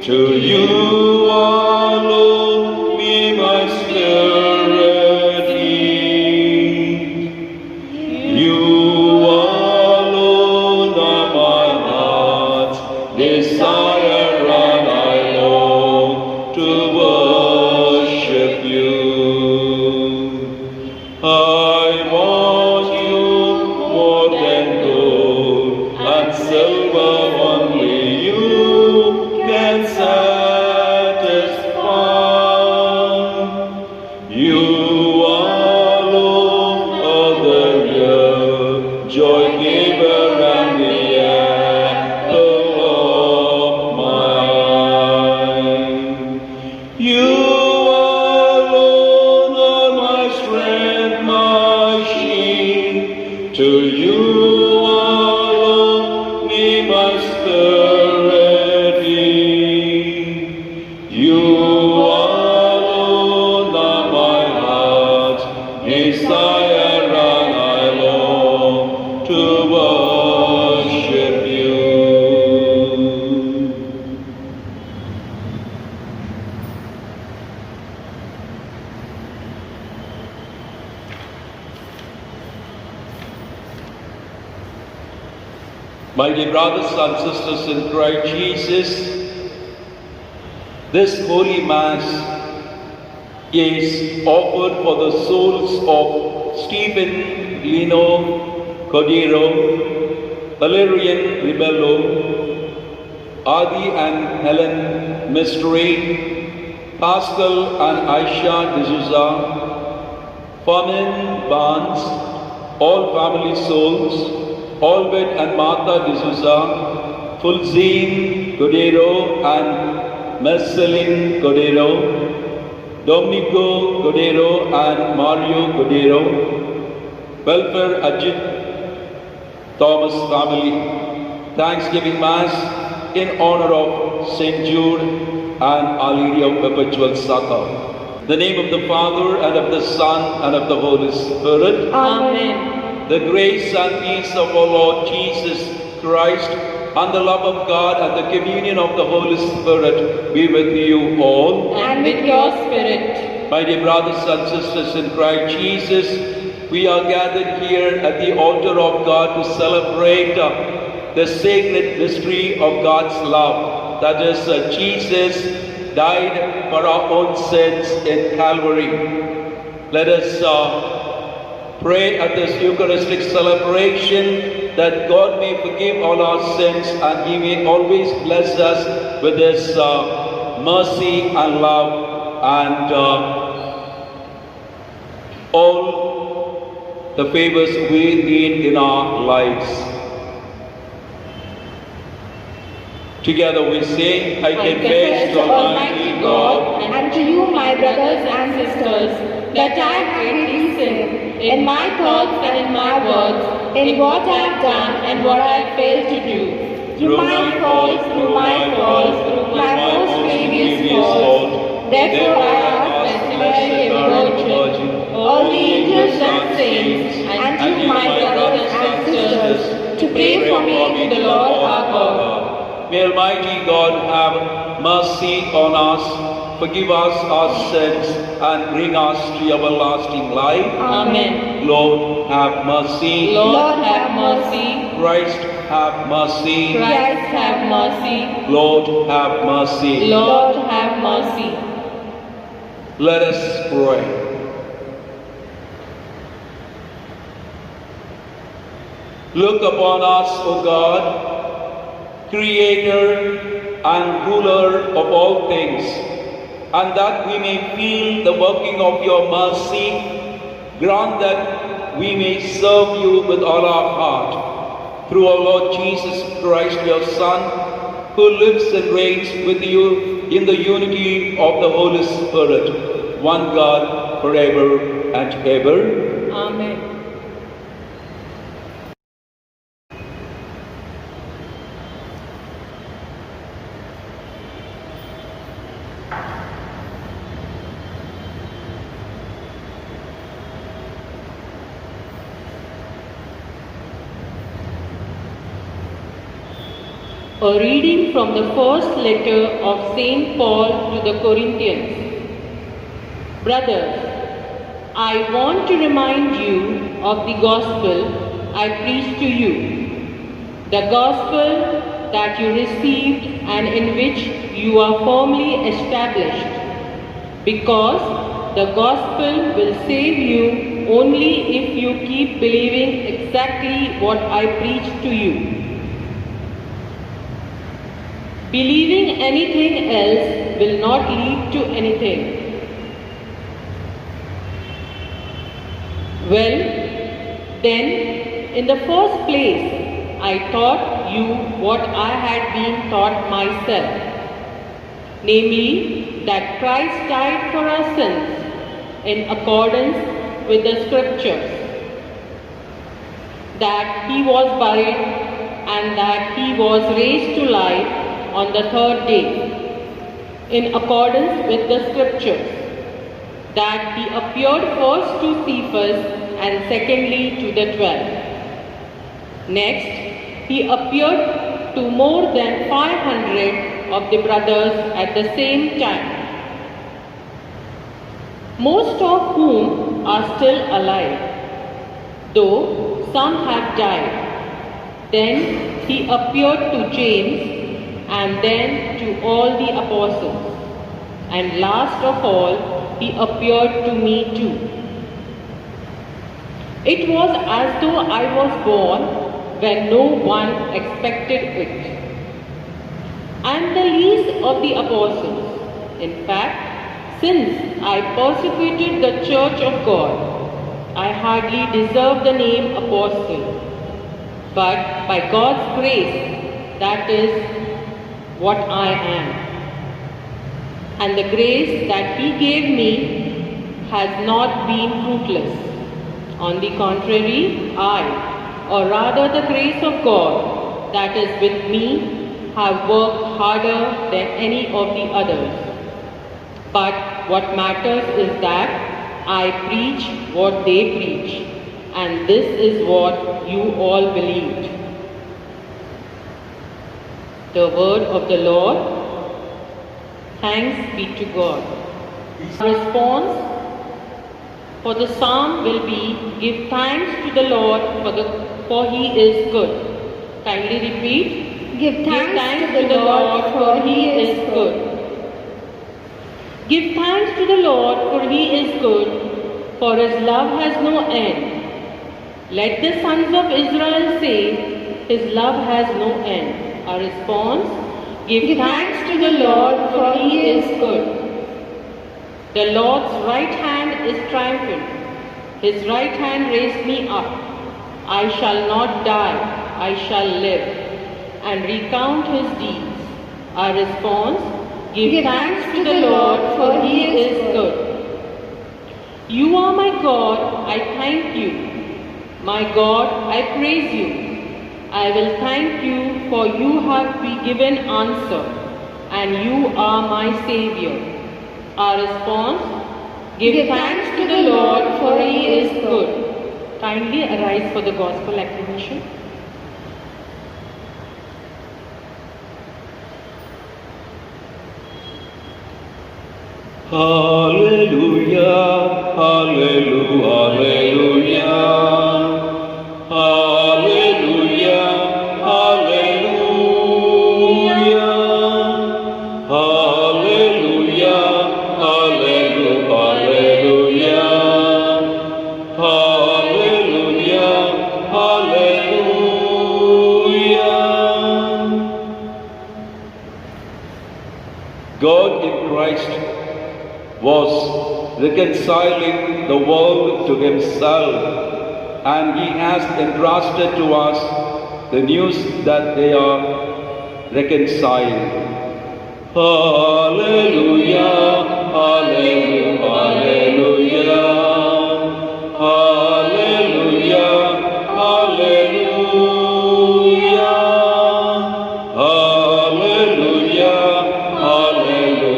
To you alone may my spirit yield. You alone are my heart's desire, and I long to worship you. I want you more than gold and silver, only you can satisfy. You alone are the real joy giver and the apple of my eye. You alone are my strength, my shield. To you alone may my spirit yield. You alone are my heart's desire, and I long to worship you. My dear brothers and sisters in Christ Jesus, this Holy Mass is offered for the souls of Stephen Lino Cordero, Valerian Ribello, Adi and Helen Mystery, Pascal and Aisha D'Souza, Famin Barnes, all family souls, Albert and Martha D'Souza, Fulzine Cordero and Marceline Cordero, Domenico Cordero and Mario Cordero, Welfare Ajit Thomas family, Thanksgiving Mass in honor of St. Jude and Our Lady of Perpetual Succor. In the name of the Father, and of the Son, and of the Holy Spirit. Amen. The grace and peace of our Lord Jesus Christ, and the love of God, and the communion of the Holy Spirit be with you all. And with your spirit. My dear brothers and sisters in Christ Jesus, we are gathered here at the altar of God to celebrate the sacred mystery of God's love. That is, Jesus died for our own sins in Calvary. Let us pray at this Eucharistic celebration that God may forgive all our sins and He may always bless us with His mercy and love and all the favors we need in our lives. Together we sing, I confess to Almighty God and to you, my brothers and sisters, that I have greatly sinned in my thoughts and in my words, in what I have done and what I have failed to do. Through my faults, through my most grievous faults. Therefore I ask that Mary, Virgin, all the angels and saints, and you, my brothers and sisters, to pray for me to the Lord our God. May Almighty God have mercy on us, forgive us our sins, and bring us to everlasting life. Amen. Lord, have mercy. Lord, have mercy. Christ, have mercy. Christ, have mercy. Lord, have mercy. Lord, have mercy. Let us pray. Look upon us, O God, Creator and ruler of all things, and that we may feel the working of your mercy, grant that we may serve you with all our heart. Through our Lord Jesus Christ, your Son, who lives and reigns with you in the unity of the Holy Spirit, one God, forever and ever. Amen. A reading from the first letter of St. Paul to the Corinthians. Brothers, I want to remind you of the gospel I preached to you, the gospel that you received and in which you are firmly established, because the gospel will save you only if you keep believing exactly what I preached to you. Believing anything else will not lead to anything. Well, then, in the first place, I taught you what I had been taught myself, namely that Christ died for our sins in accordance with the Scriptures, that He was buried and that He was raised to life on the third day, in accordance with the Scriptures, that He appeared first to Cephas and secondly to the 12. Next, He appeared to more than 500 of the brothers at the same time, most of whom are still alive, though some have died. Then He appeared to James, and then to all the apostles. And last of all, He appeared to me too. It was as though I was born when no one expected it. I am the least of the apostles. In fact, since I persecuted the church of God, I hardly deserve the name apostle. But by God's grace, that is what I am. And the grace that He gave me has not been fruitless. On the contrary, I, or rather the grace of God that is with me, have worked harder than any of the others. But what matters is that I preach what they preach, and this is what you all believed. The word of the Lord. Thanks be to God. Response for the psalm will be, give thanks to the Lord for He is good. Kindly repeat. Give thanks to the Lord, for He is good. Give thanks to the Lord, for He is good, for His love has no end. Let the sons of Israel say, His love has no end. Our response, give thanks to the Lord, for He is good. The Lord's right hand is triumphant. His right hand raised me up. I shall not die, I shall live, and recount His deeds. Our response, give thanks to the Lord, for He is good. You are my God, I thank you. My God, I praise you. I will thank you, for you have given answer, and you are my Savior. Our response, give thanks to the Lord, for He is good. Kindly arise for the Gospel acclamation. Hallelujah, hallelujah, hallelujah, hallelujah, hallelujah, hallelujah, hallelujah, hallelujah, hallelujah. God in Christ was reconciling the world to Himself, and He has entrusted to us the news that they are reconciled. Hallelujah, hallelujah, hallelujah, hallelujah, hallelujah, hallelujah, hallelujah.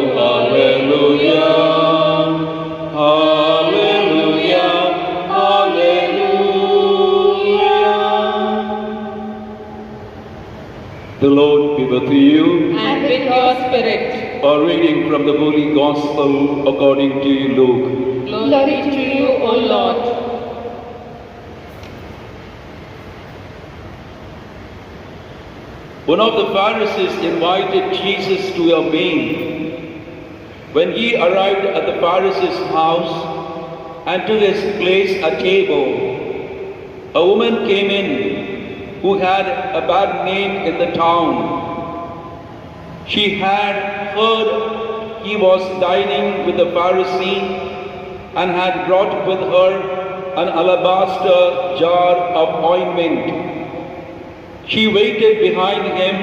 Hallelujah, hallelujah. The Lord be with you. And with your spirit. A reading from the Holy Gospel according to Luke. Glory to you, O Lord. One of the Pharisees invited Jesus to a meal. When he arrived at the Pharisee's house and took his place at table, a woman came in who had a bad name in the town. She had heard he was dining with the Pharisee and had brought with her an alabaster jar of ointment. She waited behind him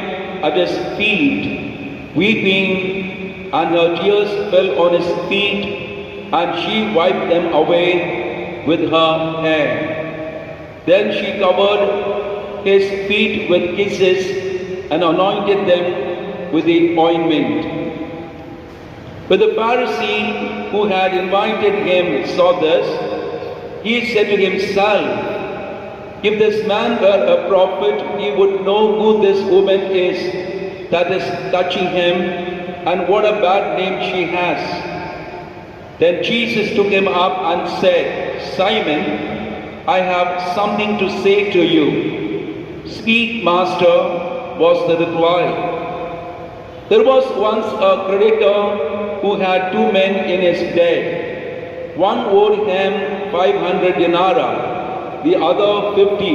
at his feet, weeping, and her tears fell on his feet, and she wiped them away with her hair. Then she covered his feet with kisses and anointed them with the ointment. But the Pharisee who had invited him saw this. He said to himself, "If this man were a prophet, he would know who this woman is that is touching him and what a bad name she has." Then Jesus took him up and said, "Simon, I have something to say to you." "Speak, Master," was the reply. There was once a creditor who had two men in his debt. One owed him 500 denarii, the other 50.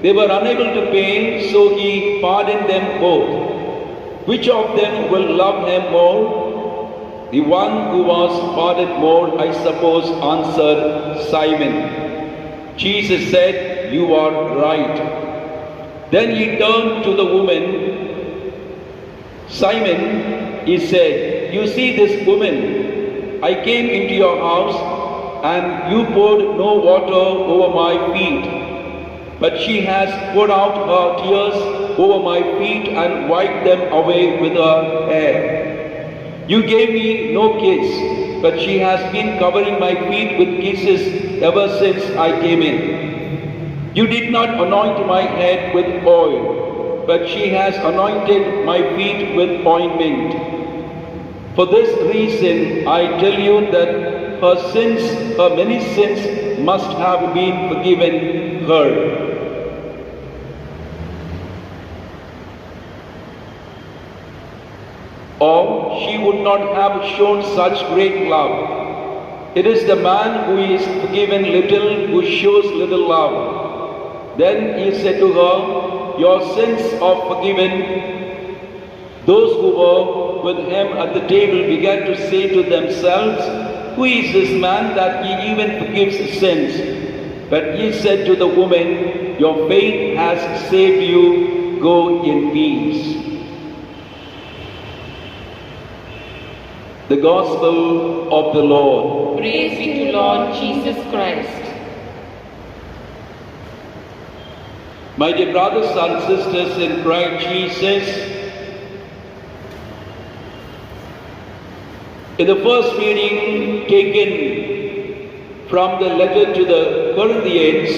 They were unable to pay, so he pardoned them both. Which of them will love him more? The one who was pardoned more, I suppose, answered Simon. Jesus said, "You are right." Then he turned to the woman. "Simon," he said, "you see this woman? I came into your house and you poured no water over my feet, but she has poured out her tears over my feet and wiped them away with her hair. You gave me no kiss, but she has been covering my feet with kisses ever since I came in. You did not anoint my head with oil, but she has anointed my feet with ointment. For this reason I tell you that her many sins must have been forgiven her." Or she would not have shown such great love. It is the man who is forgiven little who shows little love. Then he said to her, "Your sins are forgiven." Those who were with him at the table began to say to themselves, "Who is this man that he even forgives sins?" But he said to the woman, "Your faith has saved you. Go in peace." The Gospel of the Lord. Praise be to Lord Jesus Christ. My dear brothers and sisters in Christ Jesus, in the first reading taken from the letter to the Corinthians,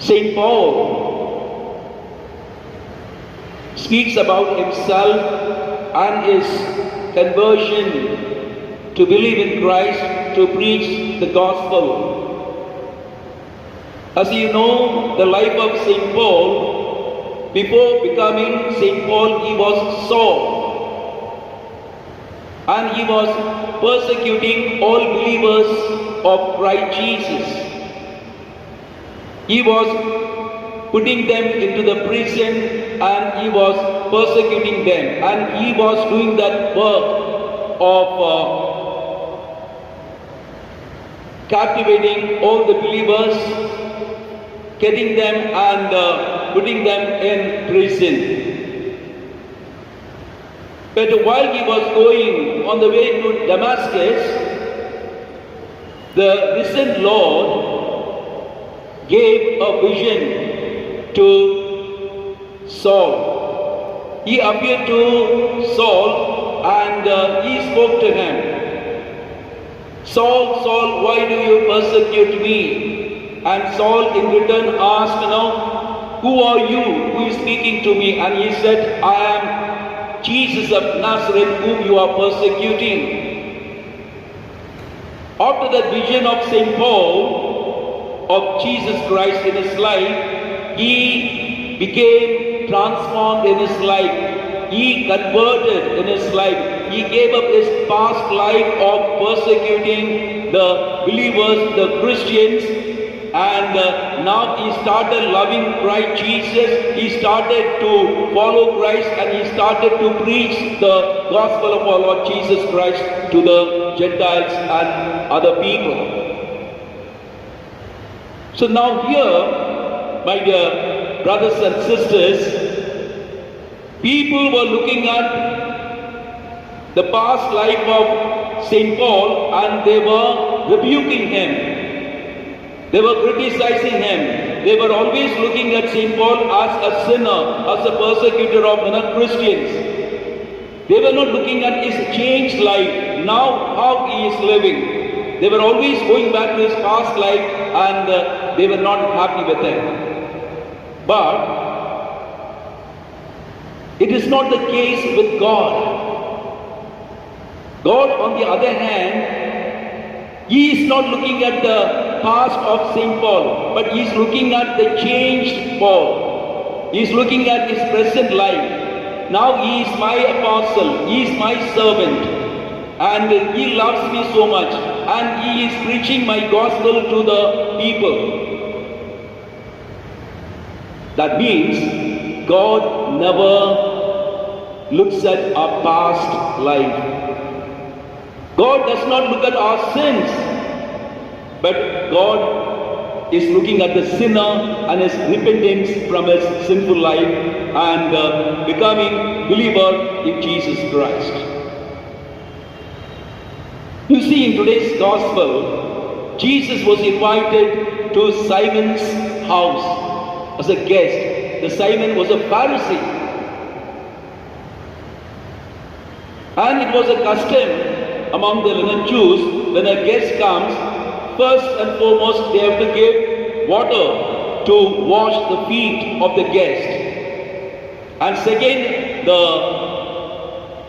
St. Paul speaks about himself and his conversion to believe in Christ, to preach the gospel. As you know, the life of St. Paul, before becoming St. Paul, he was Saul. And he was persecuting all believers of Christ Jesus. He was putting them into the prison and he was persecuting them. And he was doing that work of captivating all the believers, getting them and putting them in prison. But while he was going on the way to Damascus, the risen Lord gave a vision to Saul. He appeared to Saul and he spoke to him. "Saul, Saul, why do you persecute me?" And Saul in return asked, who are you who is speaking to me? And he said, I am Jesus of Nazareth whom you are persecuting. After that vision of St. Paul of Jesus Christ in his life, he became transformed in his life. He converted in his life. He gave up his past life of persecuting the believers, the Christians, and now he started loving Christ Jesus. He started to follow Christ, and he started to preach the gospel of our Lord Jesus Christ to the Gentiles and other people. So now here, my dear brothers and sisters, people were looking at the past life of St. Paul, and they were rebuking him. They were criticizing him. They were always looking at St. Paul as a sinner, as a persecutor of Christians. They were not looking at his changed life, now how he is living. They were always going back to his past life, and they were not happy with him. But it is not the case with God. God, on the other hand, He is not looking at the past of St. Paul, but He is looking at the changed Paul. He is looking at his present life. Now he is my apostle, he is my servant, and he loves me so much, and he is preaching my gospel to the people. That means God never looks at our past life. God does not look at our sins, but God is looking at the sinner and his repentance from his sinful life and becoming believer in Jesus Christ. You see, in today's gospel, Jesus was invited to Simon's house as a guest. The Simon was a Pharisee. And it was a custom among the Jews, when a guest comes, first and foremost they have to give water to wash the feet of the guest. And second, the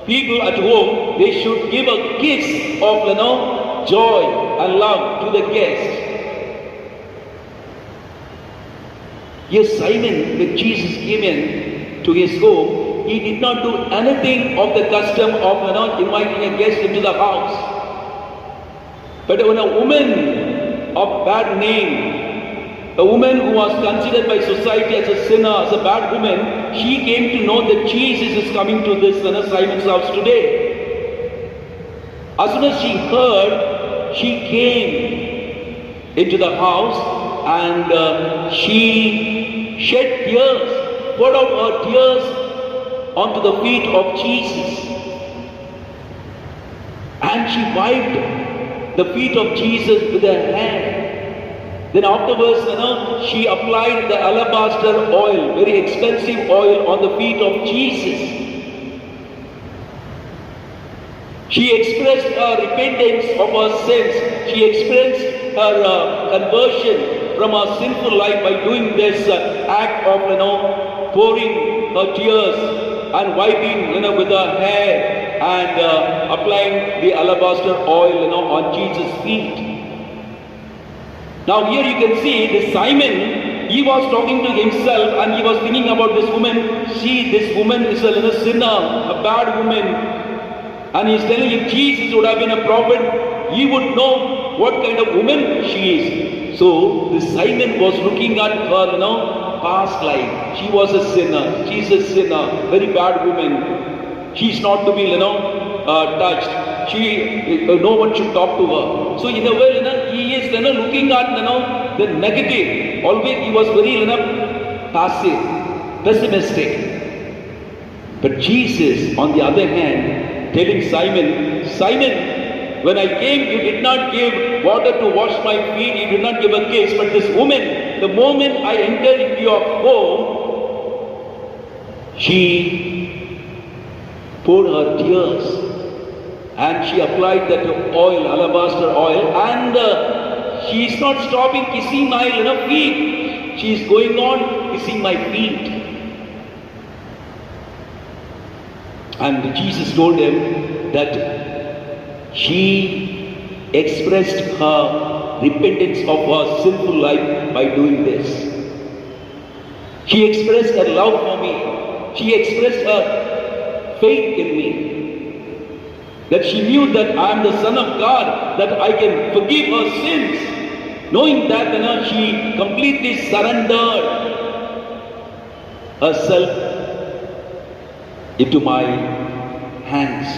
people at home, they should give a kiss of joy and love to the guest. Yes, Simon, when Jesus came in to his home, he did not do anything of the custom of inviting a guest into the house. But when a woman of bad name, a woman who was considered by society as a sinner, as a bad woman, she came to know that Jesus is coming to this Simon's house today. As soon as she heard, she came into the house and she shed tears, poured out her tears onto the feet of Jesus. And she wiped the feet of Jesus with her hand. Then afterwards, she applied the alabaster oil, very expensive oil, on the feet of Jesus. She expressed her repentance of her sins. She expressed her conversion from her sinful life by doing this act of pouring her tears and wiping with her hair and applying the alabaster oil on Jesus' feet. Now here you can see this Simon, he was talking to himself and he was thinking about this woman. See, this woman is a sinner, a bad woman. And he's telling, if Jesus would have been a prophet, he would know what kind of woman she is. So this Simon was looking at her past life. She was a sinner. She's a sinner, very bad woman. She's not to be touched. No one should talk to her. So in a way, he is looking at the negative. Always he was very passive, pessimistic. But Jesus, on the other hand, telling Simon, Simon, when I came, you did not give water to wash my feet, you did not give a kiss, but this woman, the moment I entered into your home, she poured her tears and she applied that oil, alabaster oil, and She is not stopping kissing my feet. She is going on kissing my feet. And Jesus told him that she expressed her repentance of her sinful life by doing this. She expressed her love for me. She expressed her faith in me. That she knew that I am the Son of God, that I can forgive her sins. Knowing that she completely surrendered herself into my hands.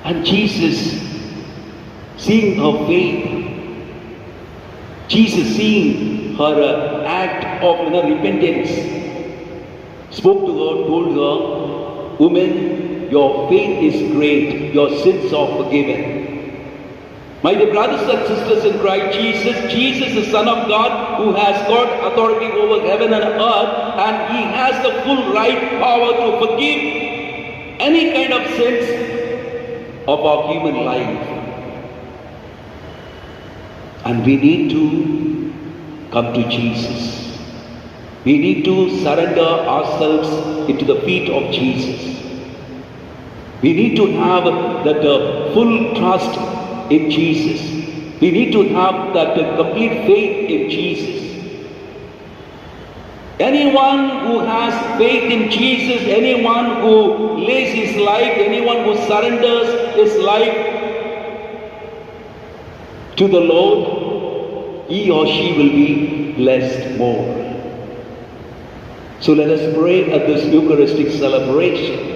And Jesus, seeing her faith, Jesus seeing her act of repentance, spoke to her, told her, "Woman, your faith is great, your sins are forgiven." My dear brothers and sisters in Christ Jesus, Jesus, the Son of God, who has got authority over heaven and earth, and He has the full right power to forgive any kind of sins of our human life. And we need to come to Jesus. We need to surrender ourselves into the feet of Jesus. We need to have that full trust in Jesus. We need to have that complete faith in Jesus. Anyone who has faith in Jesus, anyone who lays his life, anyone who surrenders his life to the Lord, he or she will be blessed more. So let us pray at this Eucharistic celebration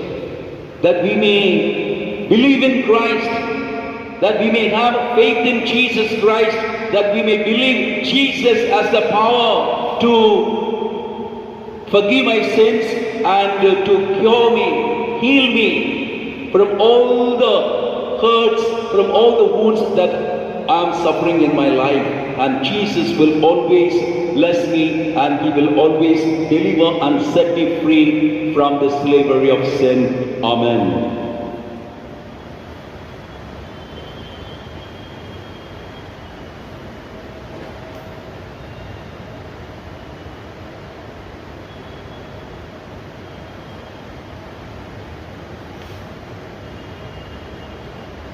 that we may believe in Christ, that we may have faith in Jesus Christ, that we may believe Jesus has the power to forgive my sins and to cure me, heal me from all the hurts, from all the wounds that I am suffering in my life. And Jesus will always bless me, and He will always deliver and set me free from the slavery of sin. Amen.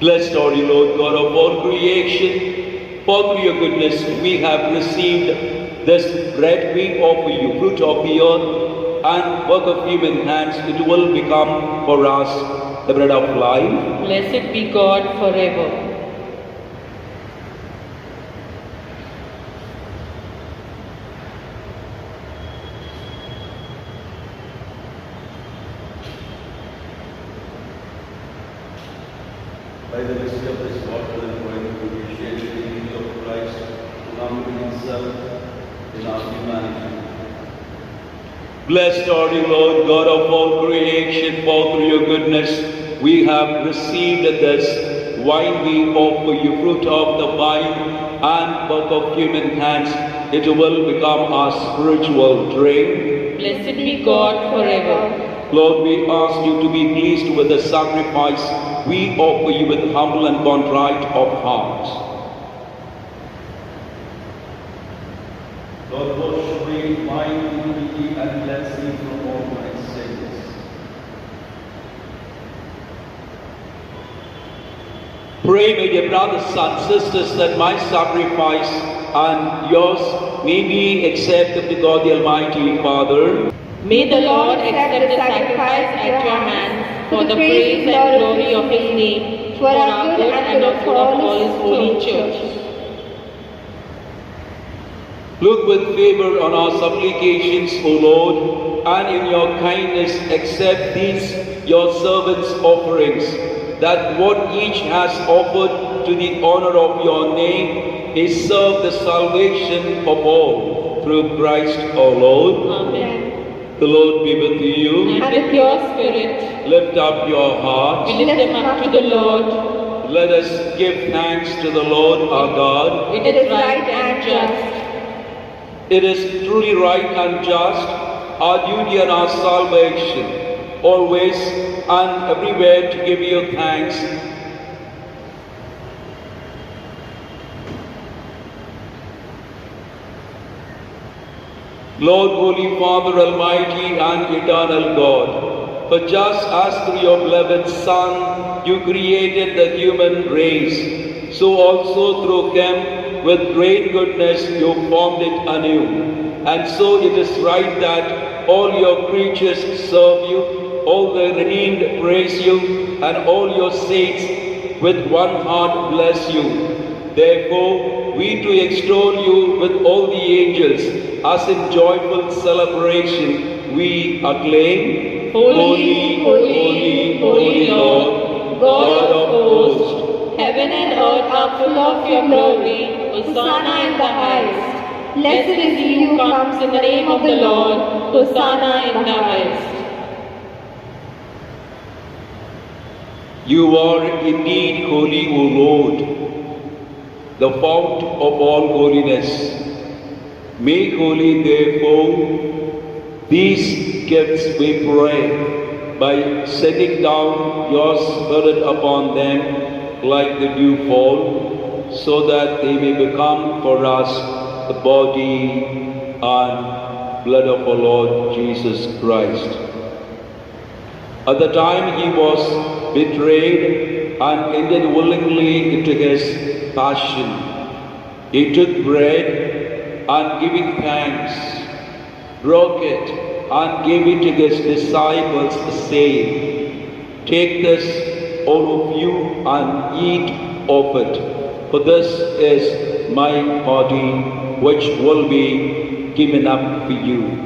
Blessed are you, Lord God of all creation, for through your goodness we have received this bread we offer you, fruit of the earth and work of human hands. It will become for us the bread of life. Blessed be God forever. By the mercy of this water and wine, we appreciate the dignity of Christ to come to Himself in our humanity. Blessed are you, Lord God of all creation, for through your goodness we have received this wine we offer you, fruit of the vine and work of human hands. It will become our spiritual drink. Blessed be God forever. Lord, we ask you to be pleased with the sacrifice we offer you with humble and contrite of heart. Lord, wash away my iniquity and cleanse me from all my sins. Pray, my dear brothers and sisters, that my sacrifice and yours may be accepted to God the Almighty Father. May the Lord accept the sacrifice at your hands for the praise and glory of His name, for our good and the good of all His holy church. Look with favor on our supplications, O Lord, and in your kindness accept these your servants' offerings, that what each has offered to the honor of your name may serve the salvation of all, through Christ our Lord. Amen. The Lord be with you. And with your spirit, Lift up your hearts. we lift them up to the Lord. Let us give thanks to the Lord our God. It is right and just. It is truly right and just, our duty and our salvation, always and everywhere to give you thanks. Lord, Holy Father, Almighty and Eternal God, for just as through your beloved Son you created the human race, so also through him with great goodness you formed it anew. And so it is right that all your creatures serve you, all the redeemed praise you, and all your saints with one heart bless you. Therefore, we too extol you with all the angels, as in joyful celebration we acclaim, Holy, holy, holy Lord, God of hosts, heaven and earth are full of your glory. Hosanna in the highest. Blessed is he who comes in the name of the Lord. Hosanna in the highest. You are indeed holy, O Lord, the fount of all holiness. Make holy, therefore, these gifts, we pray, by sending down your Spirit upon them like the dew fall, so that they may become for us the body and blood of our Lord Jesus Christ. At the time he was betrayed and entered willingly into his passion, he took bread and giving thanks, broke it and gave it to his disciples, saying, "Take this, all of you, and eat of it, for this is my body, which will be given up for you."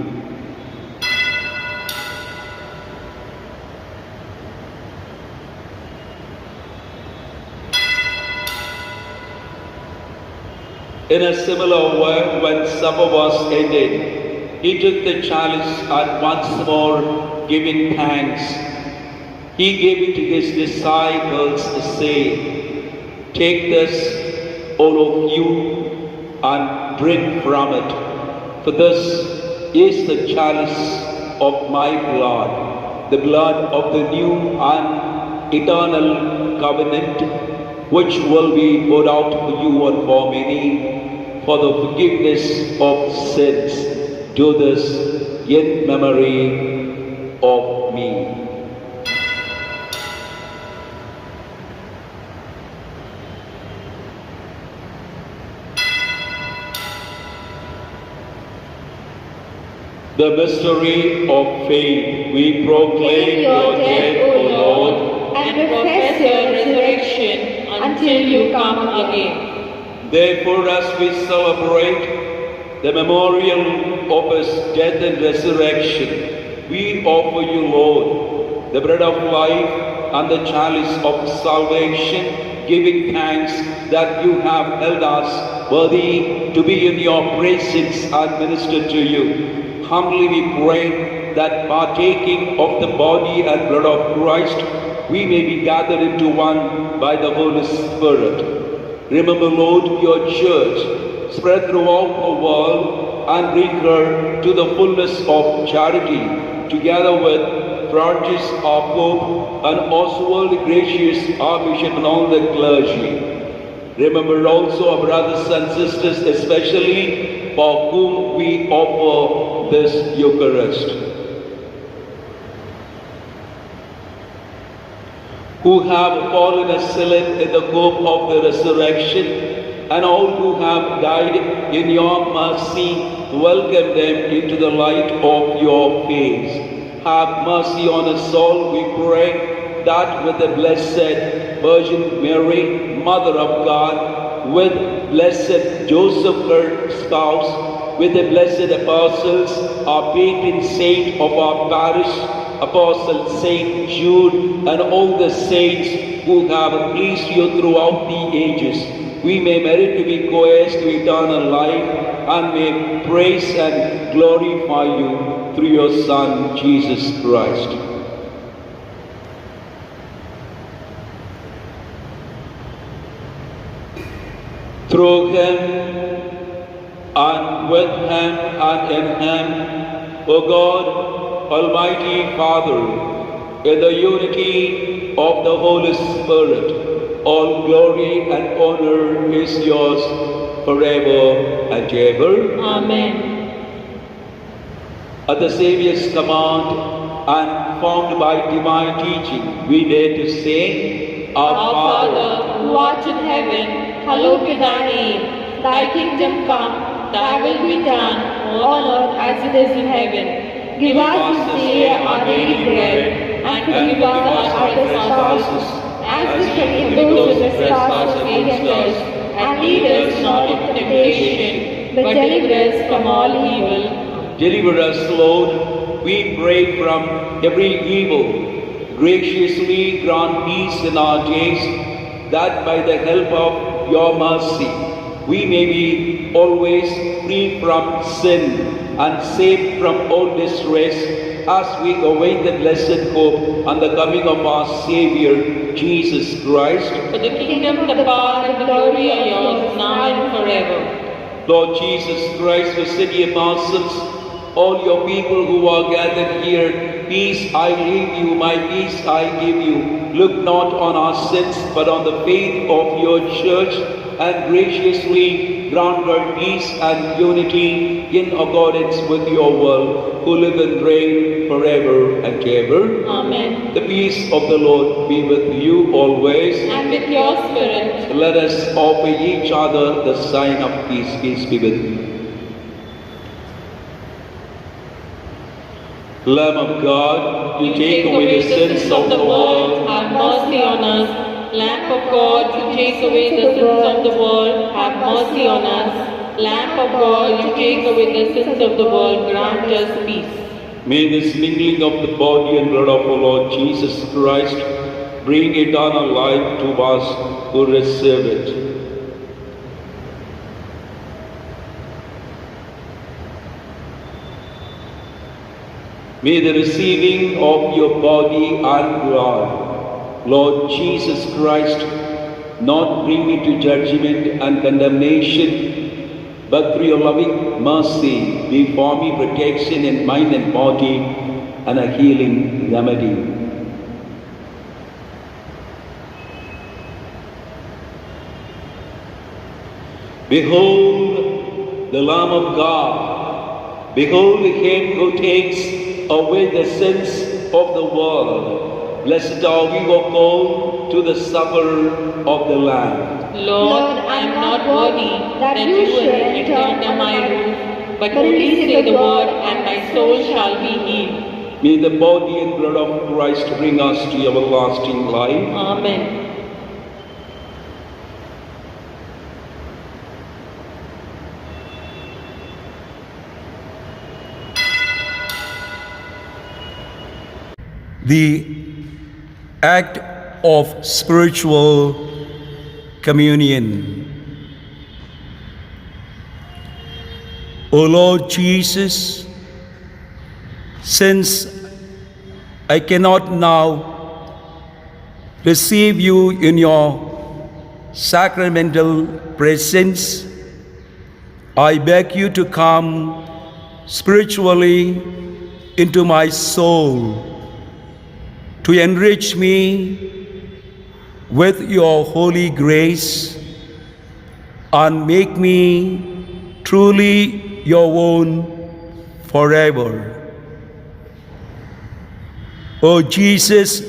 In a similar way, when supper was ended, he took the chalice and once more giving thanks, he gave it to his disciples, saying, "Take this, all of you, and drink from it, for this is the chalice of my blood, the blood of the new and eternal covenant, which will be poured out for you and for many, for the forgiveness of sins. Do this in memory of me." The mystery of faith. We proclaim your death, O Lord, and profess your resurrection until you come again. Therefore, as we celebrate the memorial of his death and resurrection, we offer you, Lord, the bread of life and the chalice of salvation, giving thanks that you have held us worthy to be in your presence and minister to you. Humbly we pray that partaking of the body and blood of Christ, we may be gathered into one by the Holy Spirit. Remember, Lord, your church spread throughout the world and bring her to the fullness of charity, together with Francis our Pope and Oswald Gracious our Bishop and all the clergy. Remember also our brothers and sisters, especially for whom we offer this Eucharist, who have fallen asleep in the hope of the resurrection, and all who have died in your mercy, welcome them into the light of your face. Have mercy on us all, we pray, that with the Blessed Virgin Mary, Mother of God, with Blessed Joseph, her spouse, with the blessed apostles, our patron saint of our parish, Apostle Saint Jude, and all the saints who have pleased you throughout the ages, we may merit to be co-heirs to eternal life, and may praise and glorify you through your Son, Jesus Christ. Through him, and with him, and in him, O God, Almighty Father, in the unity of the Holy Spirit, all glory and honor is yours forever and ever. Amen. At the Saviour's command and formed by divine teaching, we dare to say, Our Father, who art in heaven, hallowed be thy name. Thy kingdom come, thy will be done, on earth as it is in heaven. Give us this day our daily bread, and forgive us our trespasses, as we forgive those who trespass against us. And lead us not into temptation, but deliver us from all evil. Deliver us, Lord, we pray, from every evil. Graciously grant peace in our days, that by the help of your mercy we may be always free from sin and safe from all distress, as we await the blessed hope and the coming of our Savior, Jesus Christ. For the kingdom, the power, and the glory are yours, now and forever. Lord Jesus Christ, who said ye apostles, all your people who are gathered here, peace I leave you, my peace I give you. Look not on our sins, but on the faith of your church, and graciously grant her peace and unity in accordance with your will, who live and reign forever and ever. Amen. The peace of the Lord be with you always. And with your spirit. Let us offer each other the sign of peace. Peace be with you. Lamb of God, you take away the sins of the world, have mercy on us. Lamb of God, you take away the sins of the world, have mercy on us. Lamb of God, you take away the sins of the world, grant us peace. May this mingling of the body and blood of our Lord Jesus Christ bring eternal life to us who receive it. May the receiving of your body and blood, Lord Jesus Christ, not bring me to judgment and condemnation, but through your loving mercy be for me protection in mind and body and a healing remedy. Behold the Lamb of God. Behold him who takes away the sins of the world. Blessed are we who are called to the supper of the Lamb. Lord, I am not worthy that you should enter under my roof, but only say the word, and my soul shall be healed. May the body and blood of Christ bring us to everlasting life. Amen. The act of spiritual communion. O Lord Jesus, since I cannot now receive you in your sacramental presence, I beg you to come spiritually into my soul, to enrich me with your holy grace and make me truly your own forever. O Jesus,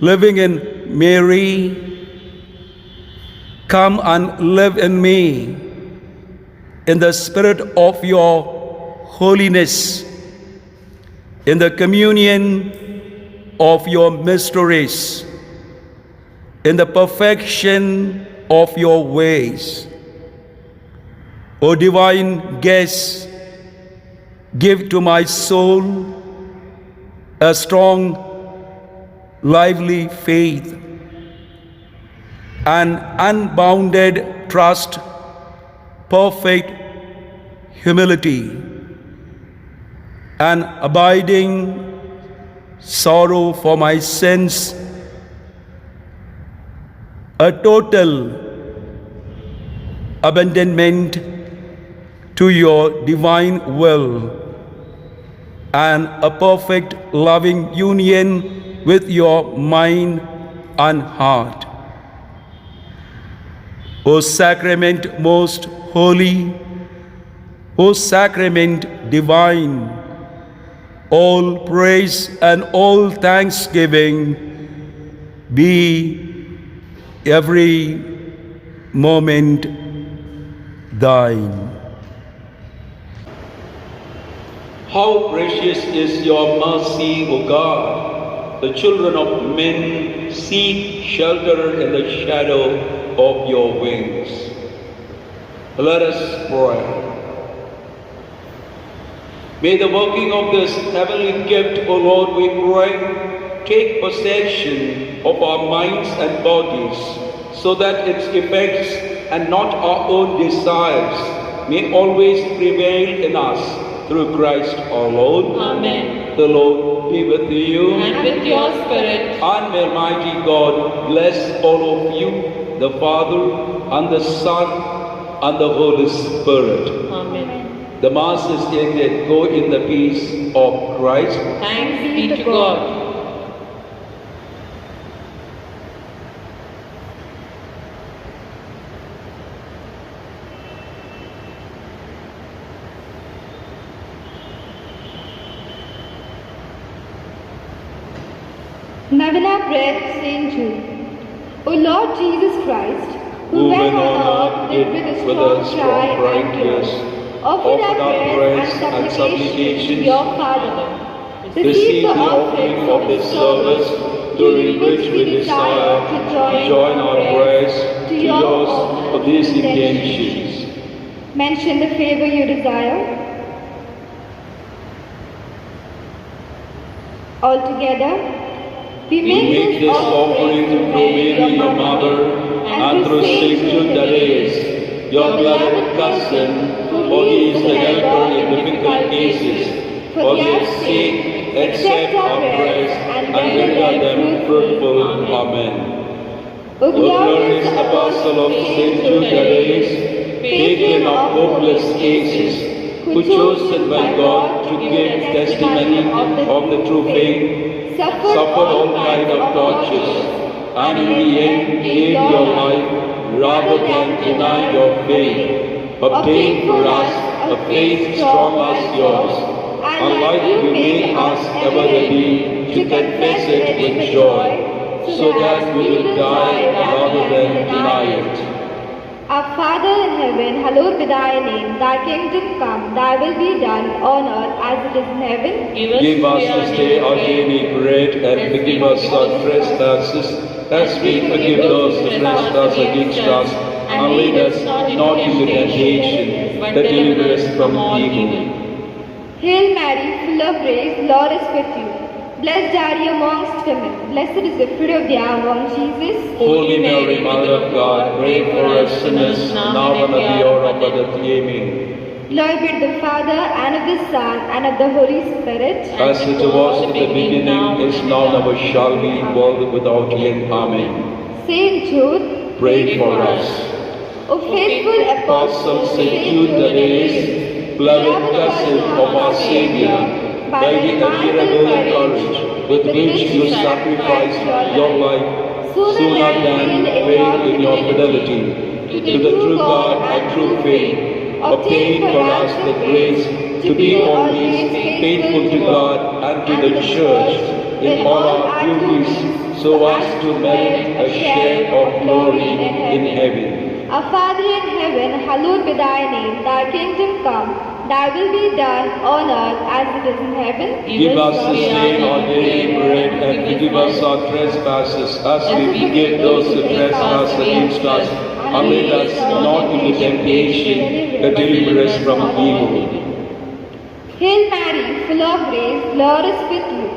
living in Mary, come and live in me in the spirit of your holiness, in the communion of your mysteries, in the perfection of your ways. O divine guest, give to my soul a strong, lively faith, an unbounded trust, perfect humility, an abiding sorrow for my sins, a total abandonment to your divine will, and a perfect loving union with your mind and heart. O sacrament most holy, O sacrament divine, all praise and all thanksgiving be every moment thine. How precious is your mercy, O God! The children of men seek shelter in the shadow of your wings. Let us pray. May the working of this heavenly gift, O Lord, we pray, take possession of our minds and bodies, so that its effects and not our own desires may always prevail in us through Christ our Lord. Amen. The Lord be with you. And with your spirit. And may Almighty God bless all of you, the Father and the Son and the Holy Spirit. Amen. The Mass is ended. Go in the peace of Christ. Thanks be to God. Novena Prayer to Saint Jude. O Lord Jesus Christ, who when on earth lived with a strong cry and tears, offered our prayers and supplications to your Father, receive the offering of this service, during which we desire to join our prayers to yours of these intentions. Mention the favor you desire. Altogether, we make this offering through Mary, your mother, and through Saint Jude, your beloved cousin, for he is the helper in difficult cases. For their sake, accept our prayers and render them fruitful. Amen. O glorious apostle of Saint Jude, patron of hopeless cases, who chosen by God to give testimony of the true faith, suffered all kind of tortures, and in the end gave your life rather than deny your faith. Obtain for us a faith strong as yours, and like you make us ever ready to confess it with joy, so that we will die rather than deny it. Our Father in heaven, hallowed be thy name. Thy kingdom come, thy will be done on earth as it is in heaven. Give us this day our daily bread, and forgive us our trespasses, as we forgive those who trespass against us. And lead us not into temptation, but deliver us from evil. Hail Mary, full of grace, Lord is with you. Blessed are you amongst women. Blessed is the fruit of thy womb, Jesus. Holy Mary, Mother of God, pray for us sinners, now and at the hour of our death. Amen. Glory be to the Father, and of the Son, and of the Holy Spirit. As it was in the beginning, is now, and ever shall be, world without end. Amen. Saint Jude, Pray for us. O faithful Apostle Apostle Saint Jude Thaddæus, beloved cousin of our Savior, by the admirable courage with which you sacrificed your life, sooner than fail in your fidelity to the true God and true faith, obtain for us the grace to be always faithful to God and to the Church in all our duties, so as to merit a share of glory in heaven. Our Father in heaven, hallowed be thy name. Thy kingdom come. Thy will be done on earth as it is in heaven. Give us this day our daily bread, and forgive us our trespasses, as we forgive those who trespass against us. And lead us not into temptation, but deliver us from evil. Hail Mary, full of grace, Lord is with you.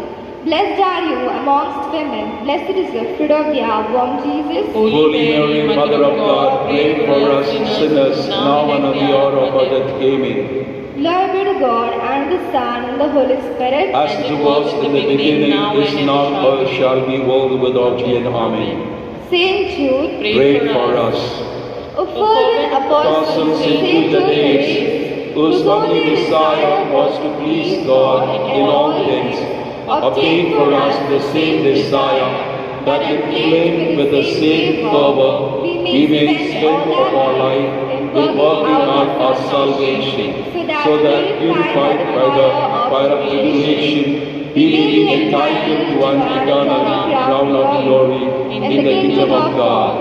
Blessed are you amongst women. Blessed is the fruit of thy womb, Jesus. Holy Mary, Mother of God, pray for us sinners, now and at the hour of our death. Amen. Glory be to God, and the Son, and the Holy Spirit. As it was in the beginning, is now, or shall be, world without end. Amen. Saint Jude, Pray for us. O fervent Apostle Saint Jude Thaddæus, whose only desire was to please God in all things, obtain for us the same desire, that inflamed with the same fervor, we may spend all our life in working out our salvation, so that purified by the fire of tribulation, we may be entitled to an eternal crown of glory in the kingdom of God.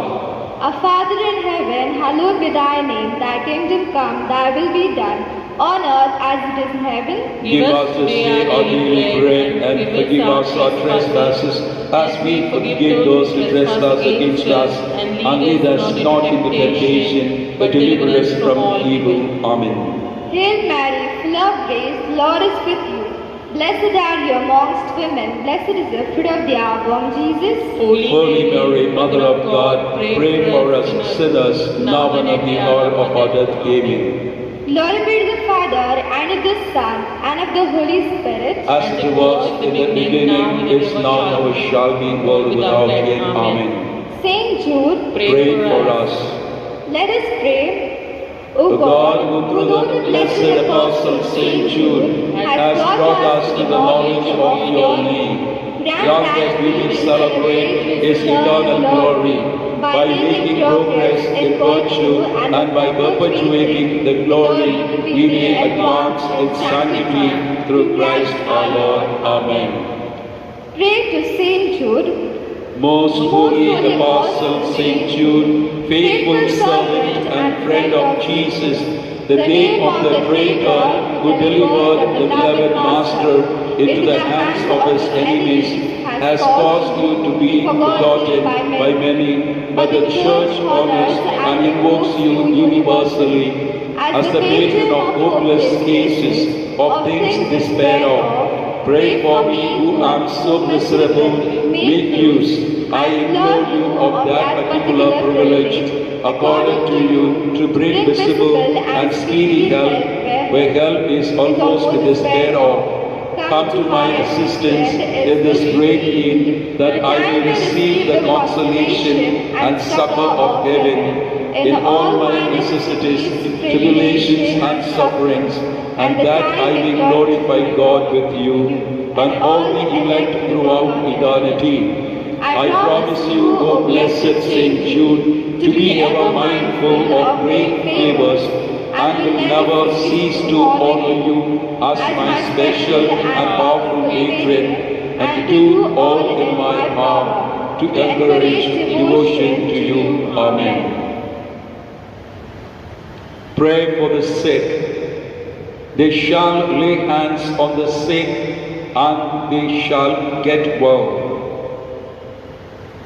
Our Father in heaven, hallowed be thy name. Thy kingdom come, thy will be done, on earth as it is in heaven. Give us this day our daily bread, and forgive us our trespasses, as we forgive those who trespass against us. And lead us not into temptation, but deliver us from evil. Amen. Hail Mary, full of grace, the Lord is with you. Blessed are you amongst women, blessed is the fruit of thy womb, Jesus. Holy Mary, Mother of God, pray for us sinners, now and at the hour of our death. Amen. Glory be to the Father, and of the Son, and of the Holy Spirit. As it was in the beginning, is now, and ever shall be, world without end. Amen. Saint Jude, Pray for us. let us pray. O God, who through the blessed apostle Saint Jude has brought us to the knowledge of your name, grant that we may celebrate his eternal glory by making progress in virtue and by perpetuating the glory we may advance in sanctity through Christ our Lord. Amen. Pray to Saint Jude. Most holy apostle Saint Jude, faithful servant and friend of Jesus, the name of the traitor who delivered the beloved Master into the hands of his enemies has caused you to be forgotten by many, but the Church honors and invokes you universally as the patron of hopeless cases, of things despaired of. Pray for me who am so miserable. Make use, I implore you, of that particular privilege accorded to you to bring visible and speedy help where help is almost despair of. Come to my assistance in this great need, that I may receive the consolation and succor of heaven in all my necessities, tribulations and sufferings, and that I may glorify God with you and all the elect throughout eternity. I promise you, O blessed Saint Jude, to be ever mindful of great favors, and will never cease to honor you as my special and powerful patron, and to do all in my power to encourage devotion to you. Amen. Pray for the sick. They shall lay hands on the sick, and they shall get well.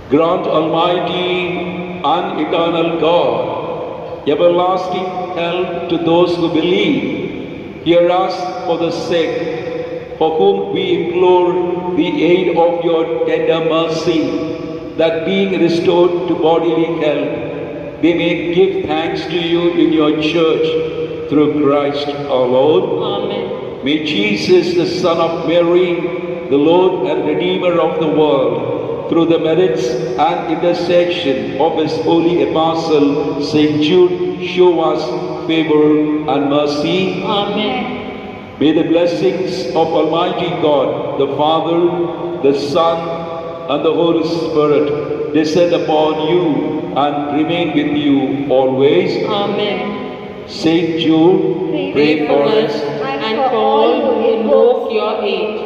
Grant, Almighty and eternal God, everlasting help to those who believe. Hear us for the sick, for whom we implore the aid of your tender mercy, that being restored to bodily health, they may give thanks to you in your church through Christ our Lord. Amen. May Jesus, the Son of Mary, the Lord and Redeemer of the world, through the merits and intercession of his holy apostle Saint Jude, show us favor and mercy. Amen. May the blessings of Almighty God, the Father, the Son, and the Holy Spirit descend upon you and remain with you always. Amen. Saint Jude, pray for us. And for all who invoke your aid.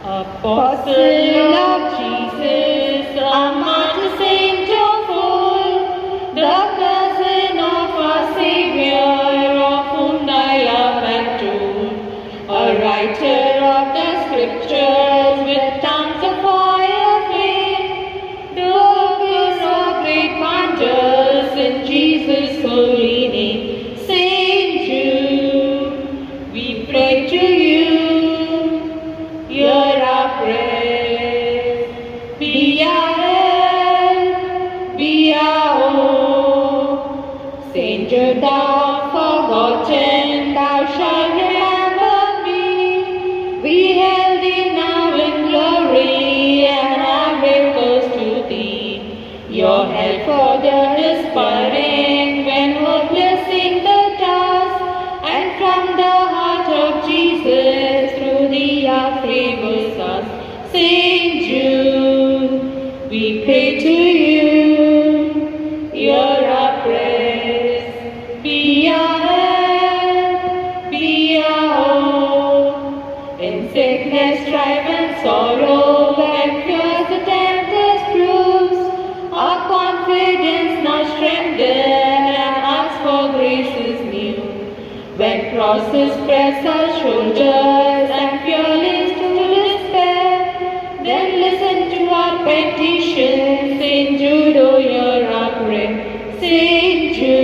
Apostle of Jesus, a martyr saint of old, the cousin of our Savior, of whom thy love had told, a writer of the Scriptures with tongues of fire flame, the workers of great wonders in Jesus' holy name. Saint Jude, we pray to you. Hear our prayers, be our help, be our hope. Saint Jude, thou forgotten, thou shalt remember me. We hail thee now in glory, and our great cause to thee. Your help for the despairing, when hopeless in the task, and from the heart of then and ask for graces new. When crosses press our shoulders and fear leads to despair, then listen to our petition. Saint Jude, oh, hear our prayer. Saint Jude.